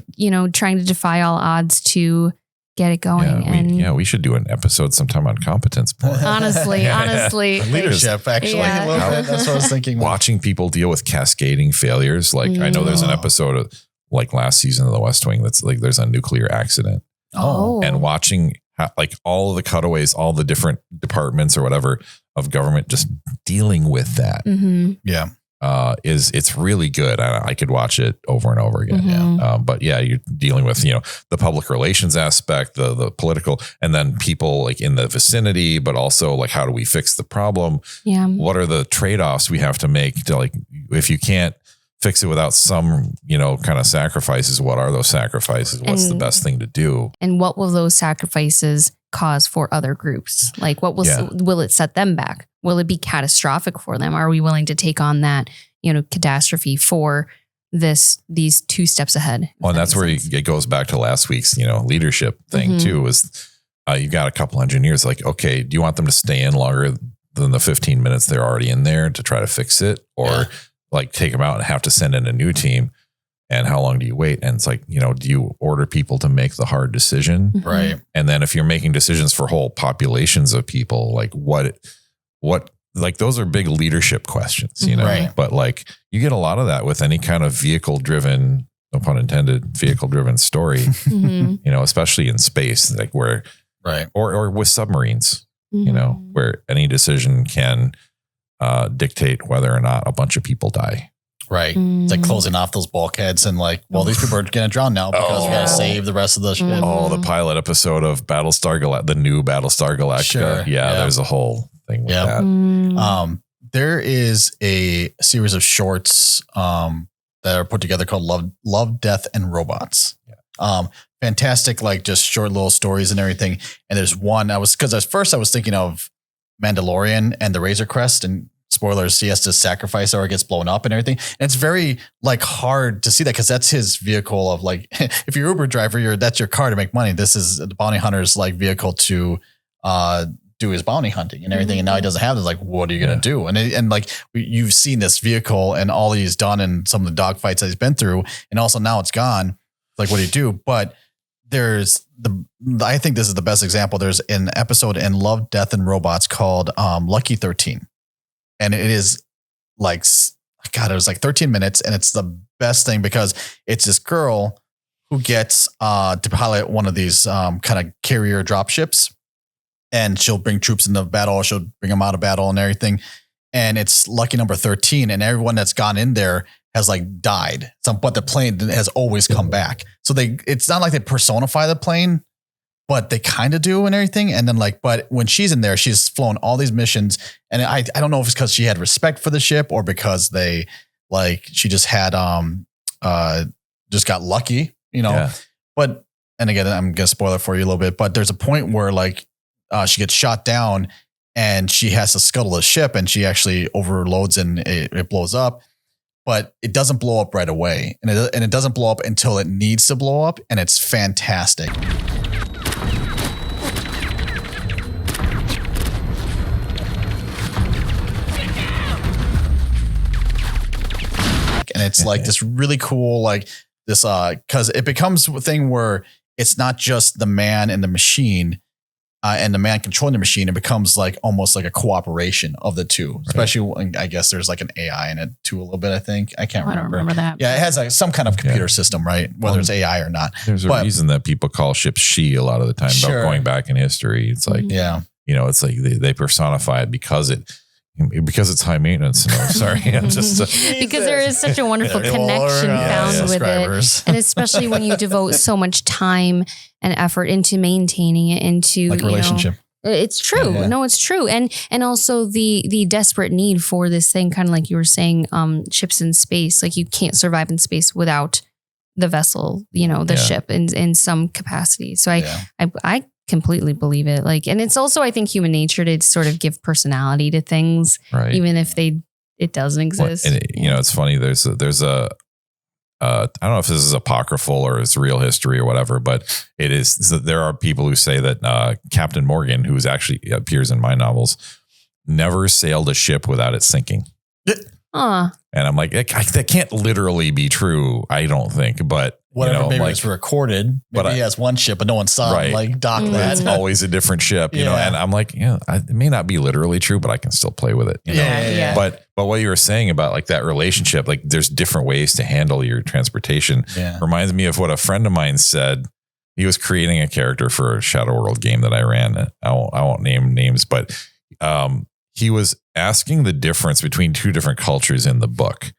trying to defy all odds to get it going. We should do an episode sometime on competence porn. Honestly. Leadership, actually. A little bit. That's what I was thinking. Watching people deal with cascading failures. Like I know there's an episode of like last season of The West Wing that's like there's a nuclear accident. And watching like all of the cutaways, all the different departments or whatever of government just dealing with that. Mm-hmm. Yeah. It's really good. I could watch it over and over again. Mm-hmm. Yeah. But yeah, you're dealing with, the public relations aspect, the political, and then people like in the vicinity, but also like, how do we fix the problem? Yeah. What are the trade-offs we have to make to like, if you can't fix it without some, kind of sacrifices, what are those sacrifices? What's the best thing to do? And what will those sacrifices cause for other groups? Like will it set them back? Will it be catastrophic for them? Are we willing to take on that, catastrophe for these 2 steps ahead? Well, and that's where it goes back to last week's, leadership thing too, is you've got a couple engineers like, okay, do you want them to stay in longer than the 15 minutes they're already in there to try to fix it? Or like take them out and have to send in a new team? And how long do you wait? And it's like, do you order people to make the hard decision? Right. And then if you're making decisions for whole populations of people, like what, like those are big leadership questions, Right. But like you get a lot of that with any kind of vehicle driven, no pun intended, vehicle driven story, especially in space, like where, right. Or with submarines, where any decision can dictate whether or not a bunch of people die. Right. It's like closing off those bulkheads and like, well, these people are going to drown now because we got to save the rest of the ship. Oh, the pilot episode of the new Battlestar Galactica. Sure. Yeah, there's a whole thing with that. There is a series of shorts that are put together called Love, Death, and Robots. Yeah. Fantastic, like just short little stories and everything. And there's one because at first I was thinking of Mandalorian and the Razor Crest, and spoilers, he has to sacrifice or it gets blown up and everything. And it's very like hard to see that because that's his vehicle of like, if you're Uber driver, that's your car to make money. This is the bounty hunter's like vehicle to do his bounty hunting and everything. And now he doesn't have this, like, what are you going to do? And like you've seen this vehicle and all he's done and some of the dogfights that he's been through. And also now it's gone. Like, what do you do? But I think this is the best example. There's an episode in Love, Death, and Robots called Lucky 13. And it is like, God, it was like 13 minutes. And it's the best thing because it's this girl who gets to pilot one of these kind of carrier drop ships. And she'll bring troops into battle. She'll bring them out of battle and everything. And it's lucky number 13. And everyone that's gone in there has like died. But the plane has always come back. So it's not like they personify the plane, but they kind of do and everything. And then but when she's in there, she's flown all these missions. And I don't know if it's because she had respect for the ship or because she just had, just got lucky, but, and again, I'm going to spoil it for you a little bit, but there's a point where she gets shot down and she has to scuttle the ship and she actually overloads and it blows up, but it doesn't blow up right away. And it doesn't blow up until it needs to blow up. And it's fantastic. And it's like this really cool, cause it becomes a thing where it's not just the man and the machine. and the man controlling the machine, it becomes like almost like a cooperation of the two, especially when I guess there's like an AI in it too a little bit. I think I can't remember. I don't remember that. Yeah, it has like some kind of computer system, right? Whether it's AI or not. There's a reason that people call ships she a lot of the time about going back in history. It's like, it's like they personify it because it's high maintenance. No, sorry, I'm just because there is such a wonderful connection found with it, and especially when you devote so much time and effort into maintaining it, into like relationship. It's true. Yeah. No, it's true, and also the desperate need for this thing, kind of like you were saying, ships in space. Like you can't survive in space without the vessel, the ship in some capacity. So I completely believe it. Like, and it's also, I think, human nature to sort of give personality to things, right, even if it doesn't exist. Well, and it's funny. There's a I don't know if this is apocryphal or it's real history or whatever, but it is. There are people who say that Captain Morgan, who actually appears in my novels, never sailed a ship without it sinking. And I'm like, that can't literally be true. I don't think, but whatever, maybe it's recorded. Maybe he has one ship, but no one saw him like dock that. It's always a different ship, you know. And I'm like, it may not be literally true, but I can still play with it. You know? But what you were saying about like that relationship, like there's different ways to handle your transportation. Reminds me of what a friend of mine said. He was creating a character for a Shadow World game that I ran. I won't name names, but he was asking the difference between two different cultures in the book.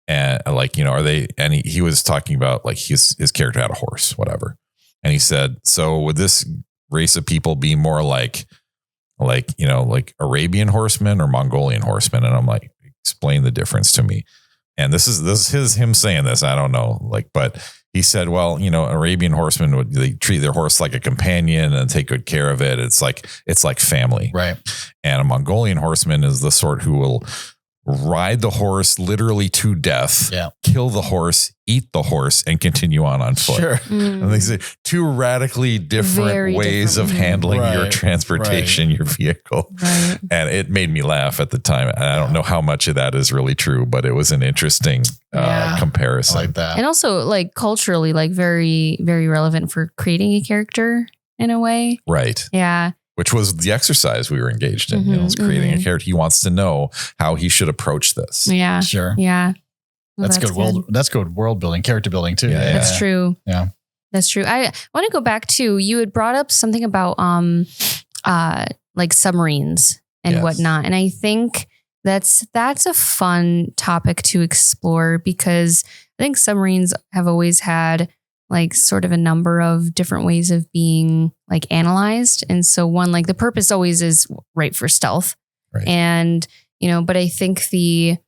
And like, are they, and he was talking about like his character had a horse, whatever. And he said, so would this race of people be more like Arabian horsemen or Mongolian horsemen? And I'm like, explain the difference to me. And this is him saying this. I don't know. But he said, well, Arabian horsemen they treat their horse like a companion and take good care of it. It's like family. Right. And a Mongolian horseman is the sort who will ride the horse literally to death, kill the horse, eat the horse, and continue on foot. Sure. And they say two radically different ways of handling your transportation, your vehicle. Right. And it made me laugh at the time. And I don't know how much of that is really true, but it was an interesting comparison. I like that. And also like culturally, like very, very relevant for creating a character in a way. Right. Yeah. Which was the exercise we were engaged in. It's creating a character. He wants to know how he should approach this. Yeah. Sure. Yeah. Well, that's good. That's good world building, character building too. Yeah. That's true. Yeah. That's true. I want to go back to, you had brought up something about like submarines and whatnot. And I think that's a fun topic to explore, because I think submarines have always had like sort of a number of different ways of being like analyzed. And so one, like the purpose always is right for stealth. Right. And, but I think the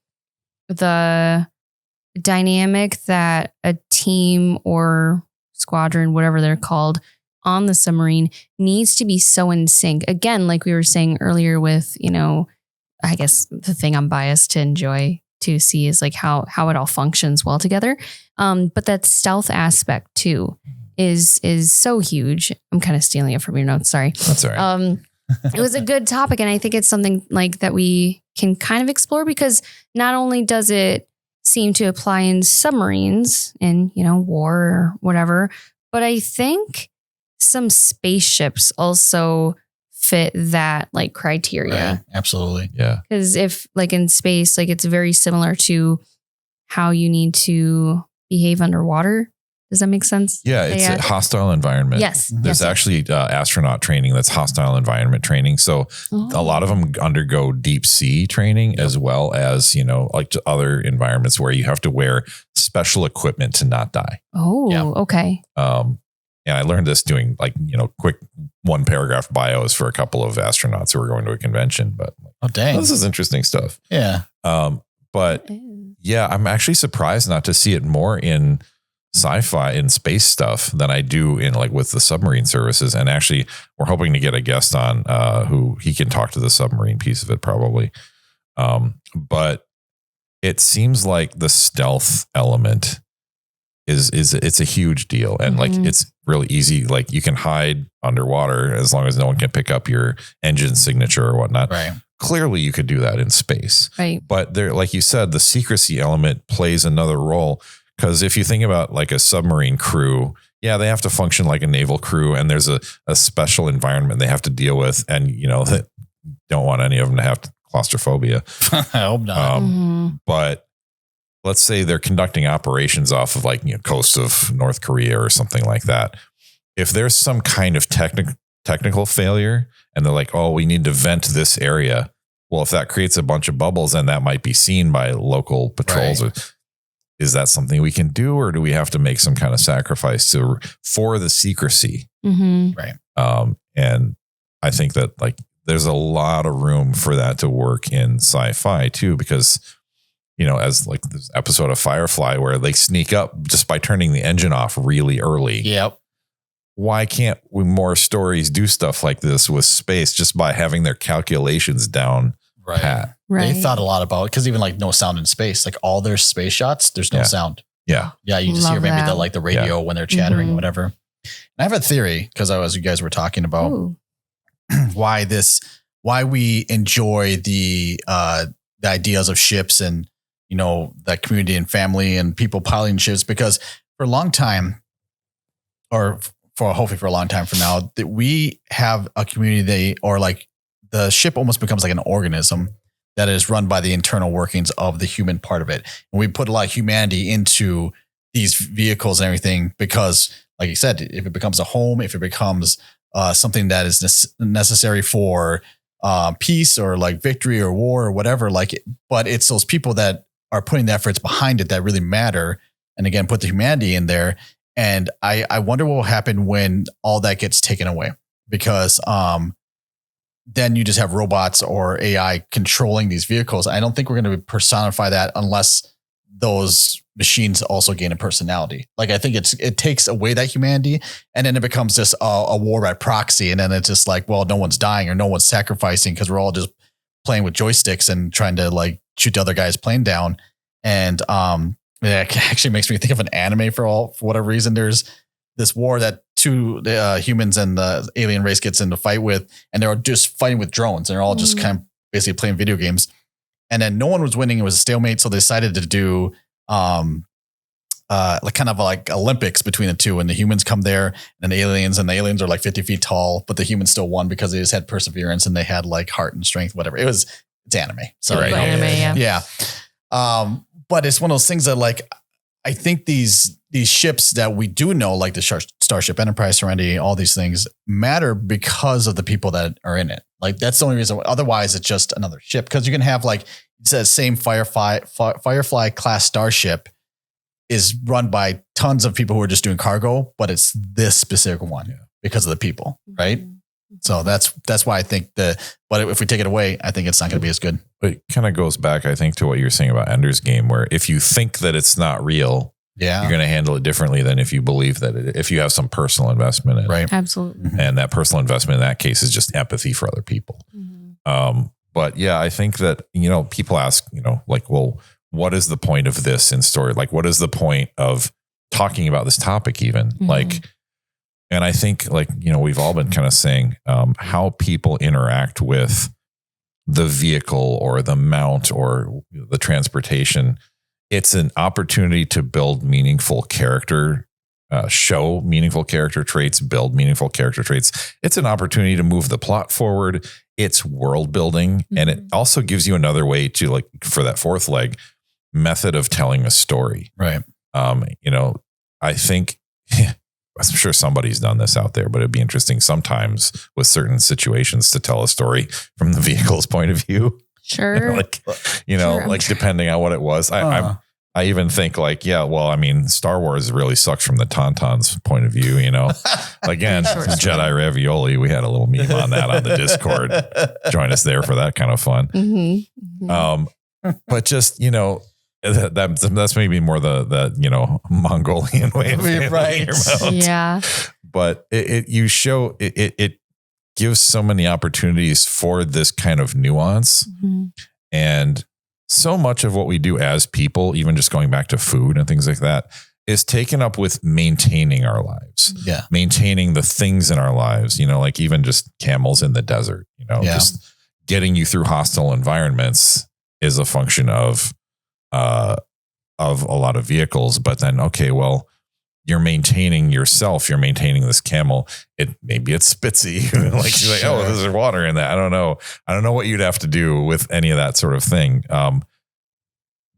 dynamic that a team or squadron, whatever they're called, on the submarine needs to be so in sync. Again, like we were saying earlier with, I guess the thing I'm biased to enjoy to see is like how it all functions well together. But that stealth aspect too is so huge. I'm kind of stealing it from your notes. Sorry. That's all right. It was a good topic. And I think it's something like that we can kind of explore, because not only does it seem to apply in submarines and, war or whatever, but I think some spaceships also fit that like criteria. Right. Absolutely. Yeah. Because if like in space, like it's very similar to how you need to behave underwater. Does that make sense? Yeah. It's a hostile environment. Yes. There's actually astronaut training that's hostile environment training. So a lot of them undergo deep sea training as well as, like other environments where you have to wear special equipment to not die. Oh, okay. And I learned this doing like, quick 1-paragraph bios for a couple of astronauts who were going to a convention. But this is interesting stuff. Yeah. But yeah, I'm actually surprised not to see it more in sci-fi and space stuff than I do in like with the submarine services. And actually, we're hoping to get a guest on who he can talk to the submarine piece of it probably. But it seems like the stealth element it's a huge deal, and like it's really easy. Like you can hide underwater as long as no one can pick up your engine signature or whatnot. Right. Clearly you could do that in space. Right. But there, like you said, the secrecy element plays another role, because if you think about like a submarine crew, yeah, they have to function like a naval crew, and there's a special environment they have to deal with, and they don't want any of them to have claustrophobia. I hope not. But let's say they're conducting operations off of coast of North Korea or something like that. If there's some kind of technical failure, and they're like, oh, we need to vent this area. Well, if that creates a bunch of bubbles, then that might be seen by local patrols. Right. Is that something we can do, or do we have to make some kind of sacrifice for the secrecy? Right. And I think that there's a lot of room for that to work in sci-fi too, because, as this episode of Firefly where they sneak up just by turning the engine off really early. Yep. Why can't more stories do stuff like this with space just by having their calculations down? Right. They thought a lot about, because even no sound in space, all their space shots, there's no sound. Yeah. Yeah. You just hear maybe the radio when they're chattering or whatever. And I have a theory, because as you guys were talking about why we enjoy the ideas of ships and, that community and family and people piloting ships, because for a long time, or for hopefully for a long time from now, that we have a community the ship almost becomes like an organism that is run by the internal workings of the human part of it. And we put a lot of humanity into these vehicles and everything, because like you said, if it becomes a home, if it becomes something that is necessary for peace or victory or war or whatever, but it's those people that are putting the efforts behind it that really matter. And again, put the humanity in there. And I wonder what will happen when all that gets taken away, because then you just have robots or AI controlling these vehicles. I don't think we're going to personify that unless those machines also gain a personality. I think it takes away that humanity, and then it becomes just a war by proxy. And then it's just well, no one's dying or no one's sacrificing, because we're all just playing with joysticks and trying to shoot the other guy's plane down. And it actually makes me think of an anime for whatever reason. There's this war that two humans and the alien race gets into fight with, and they're just fighting with drones, and they're all just kind of basically playing video games. And then no one was winning. It was a stalemate. So they decided to do Olympics between the two, and the humans come there and the aliens are 50 feet tall, but the humans still won because they just had perseverance and they had heart and strength, whatever. It's anime. Sorry. Anime, yeah. But it's one of those things that I think these ships that we do know, like the Starship Enterprise, Serenity, all these things matter because of the people that are in it. That's the only reason. Otherwise, it's just another ship. Because you can have it's the same Firefly class starship is run by tons of people who are just doing cargo, but it's this specific one because of the people, right? So that's why I think but if we take it away, I think it's not going to be as good. But it kind of goes back, I think, to what you're saying about Ender's Game, where if you think that it's not real, you're going to handle it differently than if you believe that if you have some personal investment in it. Right. Absolutely. And that personal investment in that case is just empathy for other people. But yeah, I think that, people ask, well, what is the point of this in story? What is the point of talking about this topic even? And I think we've all been kind of saying how people interact with the vehicle or the mount or the transportation. It's an opportunity to build meaningful character, show meaningful character traits, build meaningful character traits. It's an opportunity to move the plot forward. It's world building. And it also gives you another way to for that fourth leg method of telling a story. Right. I think I'm sure somebody's done this out there, but it'd be interesting sometimes with certain situations to tell a story from the vehicle's point of view. Sure. Depending on what it was. I even think Star Wars really sucks from the Tauntauns point of view, Again, Jedi ravioli. We had a little meme on that on the Discord. Join us there for that kind of fun. But just, that's maybe more the Mongolian way of right. Yeah. But it gives so many opportunities for this kind of nuance. And so much of what we do as people, even just going back to food and things like that, is taken up with maintaining our lives. Yeah. Maintaining the things in our lives, even just camels in the desert, just getting you through hostile environments is a function of a lot of vehicles. But then, okay, well, you're maintaining yourself. You're maintaining this camel. Maybe it's spitsy. Like you're like, oh, there's water in that. I don't know. I don't know what you'd have to do with any of that sort of thing.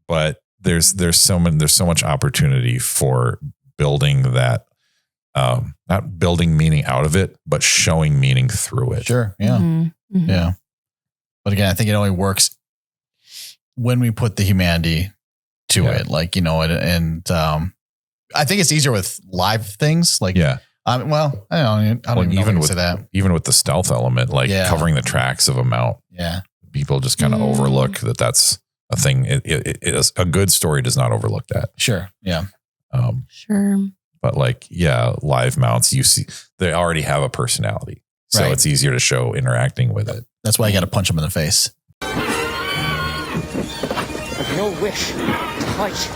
But there's so much opportunity for building that. Not building meaning out of it, but showing meaning through it. Sure. Yeah. Mm-hmm. Mm-hmm. Yeah. But again, I think it only works when we put the humanity to it. Like, and I think it's easier with live things. Like, well, I don't even say that. Even with the stealth element, like covering the tracks of a mount. Yeah. People just kind of overlook that's a thing. It is a good story does not overlook that. Sure. Yeah. Sure. But like, live mounts, you see, they already have a personality. So it's easier to show interacting with it. That's why you got to punch them in the face. No wish. Touch.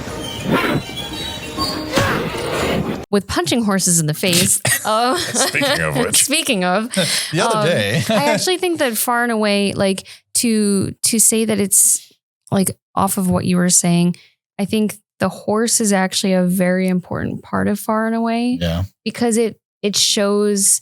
With punching horses in the face. Speaking of the other day, I actually think that far and away, like to say that it's like off of what you were saying, I think the horse is actually a very important part of Far and Away. Yeah. Because it shows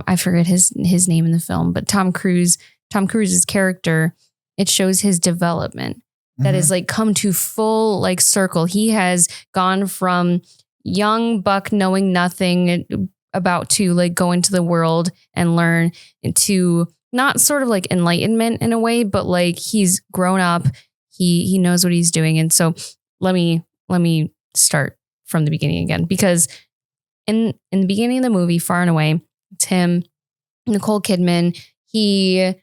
I forget his name in the film, but Tom Cruise's character, it shows his development that is like come to full like circle. He has gone from young buck knowing nothing about to like go into the world and learn, to not sort of like enlightenment in a way, but like he's grown up. He knows what he's doing. And so let me start from the beginning again, because in the beginning of the movie, Far and Away, it's him, Nicole Kidman. He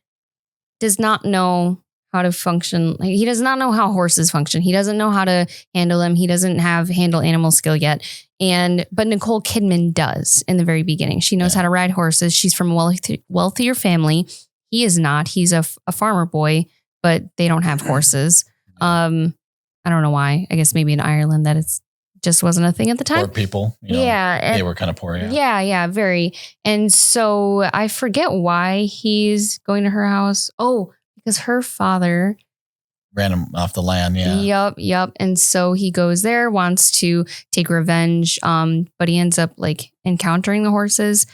does not know how to function. Like, he does not know how horses function. He doesn't know how to handle them. He doesn't handle animal skill yet. But Nicole Kidman does in the very beginning. She knows how to ride horses. She's from a wealthier family. He is not. He's a farmer boy, but they don't have horses. I don't know why. I guess maybe in Ireland that it's just wasn't a thing at the time. Poor people. They were kind of poor. Yeah, very. And so I forget why he's going to her house. Oh, because her father ran him off the land. Yeah. Yep. And so he goes there, wants to take revenge. But he ends up like encountering the horses.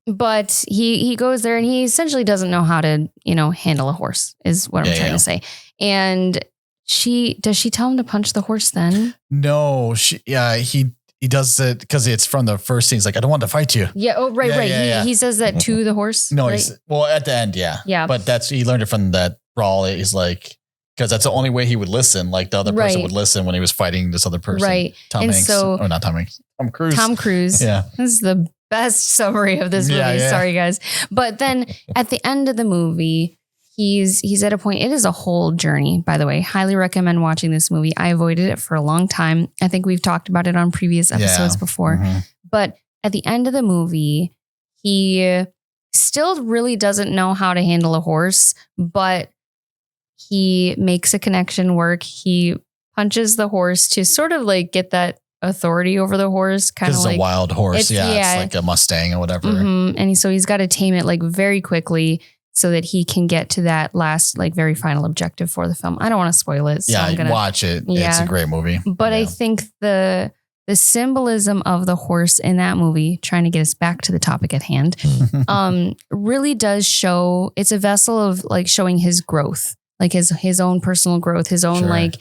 But he goes there and he essentially doesn't know how to, handle a horse is what I'm trying to say. And does she tell him to punch the horse then? No, he does it because it's from the first scene. He's like, I don't want to fight you. Yeah. Oh, right. Yeah. He says that to the horse. No, right? At the end. Yeah. Yeah. But he learned it from that brawl. He's like, because that's the only way he would listen. Like the other person would listen when he was fighting this other person. Right. Tom Hanks. Not Tom Hanks. Tom Cruise. Tom Cruise. Yeah. This is the best summary of this movie. Yeah. Sorry, guys. But then at the end of the movie, he's at a point. It is a whole journey, by the way. Highly recommend watching this movie. I avoided it for a long time. I think we've talked about it on previous episodes before. Mm-hmm. But at the end of the movie, he still really doesn't know how to handle a horse, but he makes a connection work. He punches the horse to sort of like get that authority over the horse. Kind of like a wild horse. It's like a Mustang or whatever. Mm-hmm. And so he's got to tame it like very quickly, so that he can get to that last, like, very final objective for the film. I don't want to spoil it. So I'm gonna watch it. Yeah. It's a great movie. But I think the symbolism of the horse in that movie, trying to get us back to the topic at hand, really does show, it's a vessel of like showing his growth, like his own personal growth, his own, like,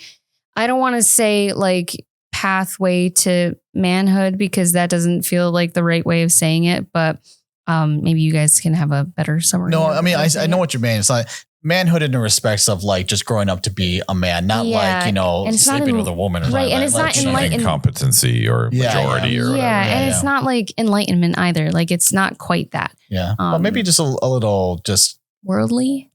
I don't want to say like pathway to manhood, because that doesn't feel like the right way of saying it, but maybe you guys can have a better summary. No, I mean, I know what you mean. It's like manhood in the respects of like just growing up to be a man, not like, sleeping with a woman. Or right. And it's not enlightenment. Competency or majority or whatever. And it's not like enlightenment either. Like it's not quite that. Yeah. Well, maybe just a little just worldly.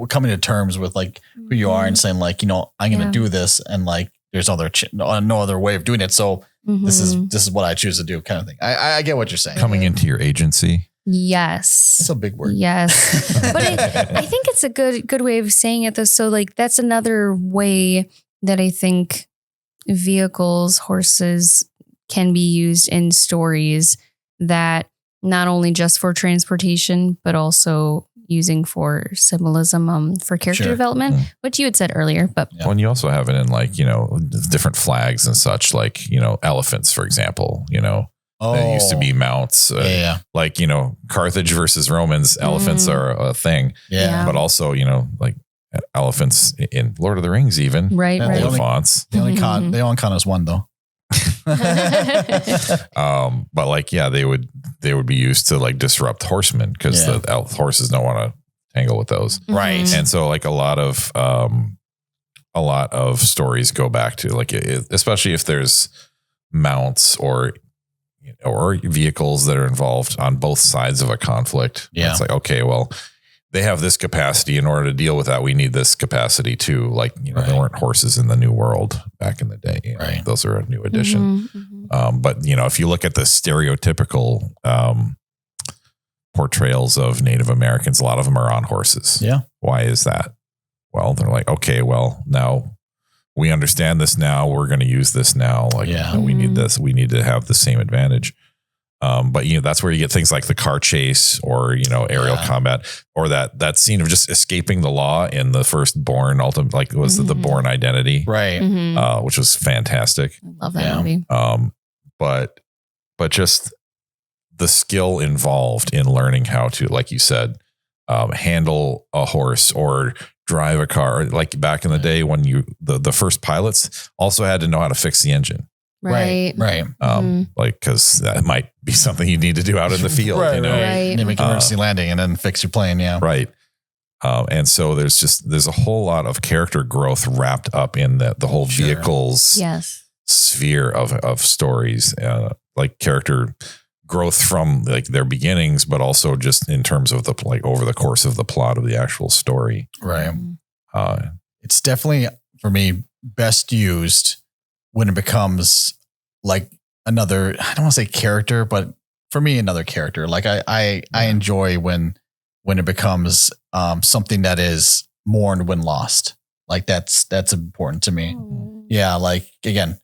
Coming to terms with like who you are and saying like, I'm going to do this. And like, there's no other way of doing it. So this is what I choose to do, kind of thing. I get what you're saying. Coming into your agency. Yes. It's a big word. Yes. But I think it's a good way of saying it though. So like that's another way that I think vehicles, horses can be used in stories, that not only just for transportation, but also using for symbolism, for character development, which you had said earlier. But when you also have it in like, different flags and such, like, elephants, for example, that used to be mounts. Like, Carthage versus Romans, elephants are a thing. Yeah. But also, like elephants in Lord of the Rings, even. Right. Elephants. They only count as one, though. But like, they would be used to like disrupt horsemen because the horses don't want to tangle with those. Right. And so like a lot of stories go back to like, especially if there's mounts or vehicles that are involved on both sides of a conflict. Yeah. It's like, okay, well, they have this capacity. In order to deal with that, we need this capacity too. Like, there weren't horses in the New World back in the day. Right. Those are a new addition. But if you look at the stereotypical portrayals of Native Americans, a lot of them are on horses. Yeah. Why is that? Well, they're like, okay, well, now we understand this now. We're going to use this now. Like, we need this. We need to have the same advantage. But that's where you get things like the car chase or, aerial combat or that scene of just escaping the law in the first Bourne ultimate, like was the Bourne Identity, right? Which was fantastic. I love that movie. But just the skill involved in learning how to, like you said, handle a horse or drive a car. Like back in the day when the first pilots also had to know how to fix the engine. Right. Like, cause that might be something you need to do out in the field, Right. Right. Make emergency landing and then fix your plane. Yeah. Right. And so there's a whole lot of character growth wrapped up in the whole vehicles sphere of stories, like character growth from like their beginnings, but also just in terms of over the course of the plot of the actual story. Right. It's definitely for me best used when it becomes like another, I don't want to say character, but for me, another character. Like I enjoy when it becomes something that is mourned when lost. Like that's important to me. Yeah. Like again,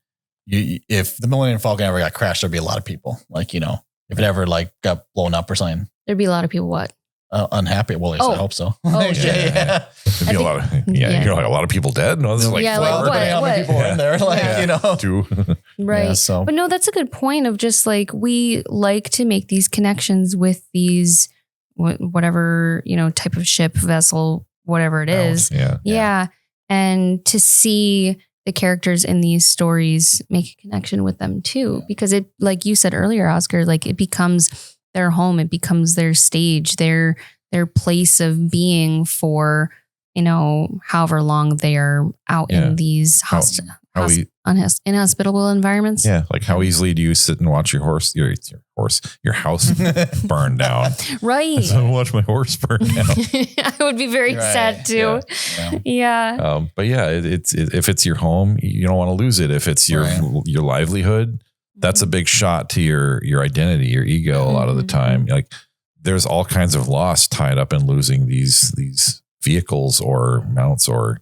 if the Millennium Falcon ever got crashed, there'd be a lot of people like, if it ever like got blown up or something. There'd be a lot of people what? Unhappy. Well, at least I hope so. Yeah. There'd be a lot of like a lot of people dead. No, this is like how many people were in there? Like two. Right. Yeah, so. But no, that's a good point of just like we like to make these connections with these whatever type of ship, vessel, whatever it is. Yeah. And to see the characters in these stories make a connection with them too, because it, like you said earlier, Oscar, like it becomes their home, it becomes their stage, their place of being for, however long they are out in these inhospitable environments. Yeah. Like how easily do you sit and watch your house burn down? Right. So watch my horse burn down. I would be very sad too. Yeah. But it's if it's your home, you don't want to lose it. If it's your livelihood, that's a big shot to your identity, your ego. A lot of the time, like there's all kinds of loss tied up in losing these vehicles or mounts or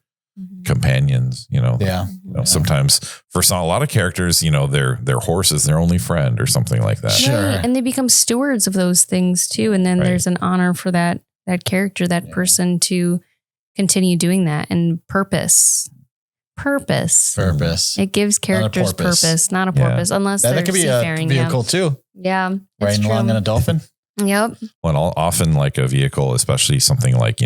companions. Sometimes for a lot of characters, their horse is their only friend or something like that. Sure, and they become stewards of those things too. And then there's an honor for that character, that person to continue doing that, and purpose. It gives characters purpose, not a porpoise, unless that could be seafaring, a vehicle too. Yeah, riding along on a dolphin. Yep. Well, often like a vehicle, especially something like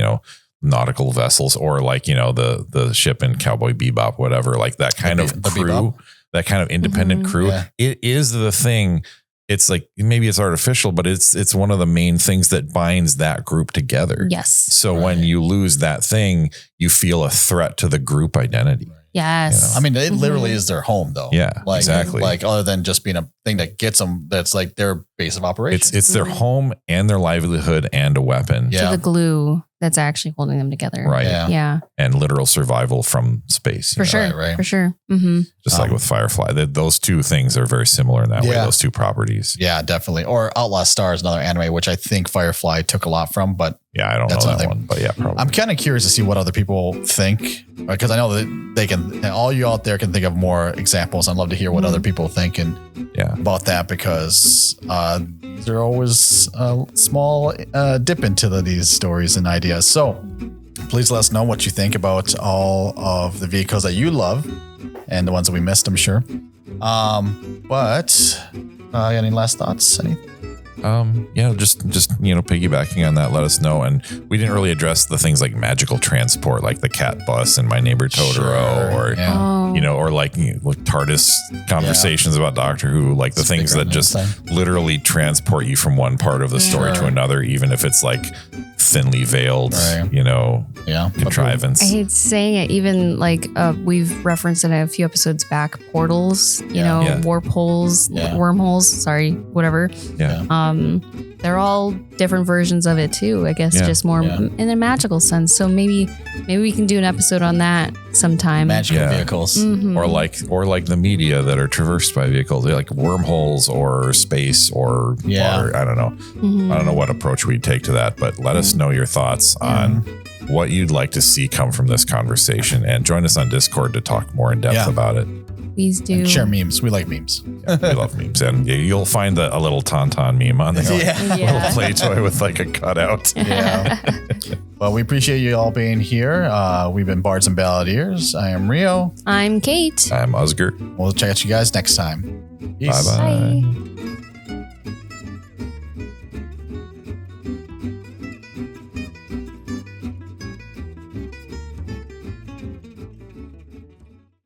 nautical vessels or like the ship in Cowboy Bebop, whatever, like that kind of crew, that kind of independent crew. Yeah. It is the thing. It's like maybe it's artificial, but it's one of the main things that binds that group together. Yes. So when you lose that thing, you feel a threat to the group identity. Yes. I mean, it literally is their home though. Yeah, like, exactly. Like other than just being a thing that gets them, that's like their base of operations. It's their home and their livelihood and a weapon. Yeah. So the glue that's actually holding them together. Right. Yeah. And literal survival from space. For sure. Right. For sure. Mm-hmm. Just like with Firefly, those two things are very similar in that way. Those two properties. Yeah, definitely. Or Outlaw Star is another anime, which I think Firefly took a lot from, but I don't know that one, but yeah, probably. I'm kind of curious to see what other people think, because I know that they can, all you out there can think of more examples. I'd love to hear what other people think about that, because these are always a small dip into these stories and ideas. So please let us know what you think about all of the vehicles that you love and the ones that we missed, I'm sure. But Any last thoughts? Just piggybacking on that, let us know. And we didn't really address the things like magical transport, like the cat bus and My Neighbor Totoro, or like TARDIS conversations about Doctor Who, like the things that just literally transport you from one part of the story to another, even if it's like thinly veiled, contrivance. I hate saying it, even like we've referenced in a few episodes back, portals, warp holes, wormholes, sorry, whatever. They're all different versions of it too, I guess, just more in a magical sense. So maybe we can do an episode on that sometime. Magical vehicles. Mm-hmm. Or like the media that are traversed by vehicles, like wormholes or space or water. I don't know. I don't know what approach we'd take to that, but let us know your thoughts on what you'd like to see come from this conversation, and join us on Discord to talk more in depth about it. Please do. And share memes. We like memes. We love memes. And you'll find a little Tauntaun meme on there. A little play toy with like a cutout. Well, we appreciate you all being here. We've been Bards and Balladeers. I am Rio. I'm Kate. I'm Oscar. We'll check out you guys next time. Peace. Bye-bye. Bye.